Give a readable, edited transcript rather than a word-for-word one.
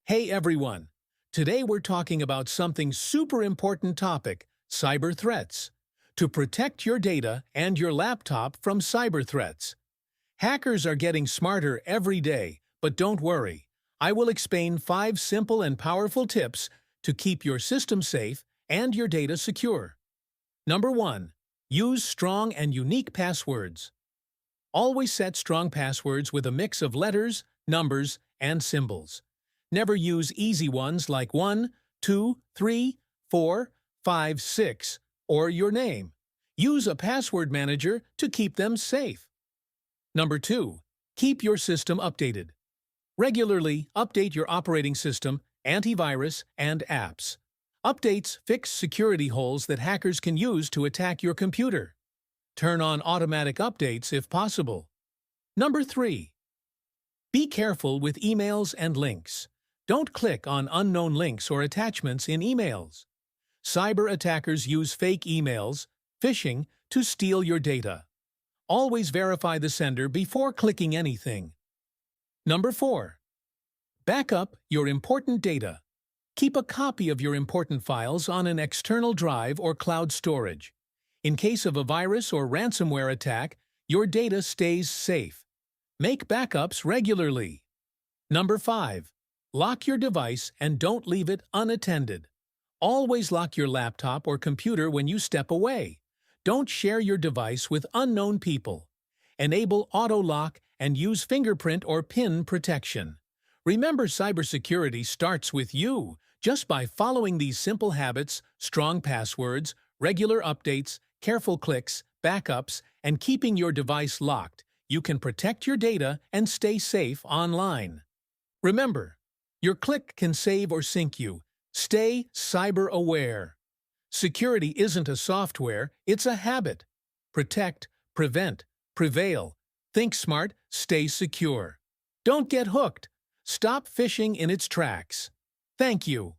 Hey everyone! Today we're talking about something super important topic, cyber threats. To protect your data and your laptop from cyber threats. Hackers are getting smarter every day, but don't worry. I will explain 5 simple and powerful tips to keep your system safe and your data secure. Number 1. Use strong and unique passwords. Always set strong passwords with a mix of letters, numbers, and symbols. Never use easy ones like 1, 2, 3, 4, 5, 6, or your name. Use a password manager to keep them safe. Number 2. Keep your system updated. Regularly update your operating system, antivirus, and apps. Updates fix security holes that hackers can use to attack your computer. Turn on automatic updates if possible. Number 3. Be careful with emails and links. Don't click on unknown links or attachments in emails. Cyber attackers use fake emails, phishing, to steal your data. Always verify the sender before clicking anything. Number 4. Backup your important data. Keep a copy of your important files on an external drive or cloud storage. In case of a virus or ransomware attack, your data stays safe. Make backups regularly. Number 5. Lock your device and don't leave it unattended. Always lock your laptop or computer when you step away. Don't share your device with unknown people. Enable auto lock and use fingerprint or PIN protection. Remember, cybersecurity starts with you. Just by following these simple habits, strong passwords, regular updates, careful clicks, backups, and keeping your device locked, you can protect your data and stay safe online. Remember, your click can save or sink you. Stay cyber aware. Security isn't a software, it's a habit. Protect, prevent, prevail. Think smart, stay secure. Don't get hooked. Stop phishing in its tracks. Thank you.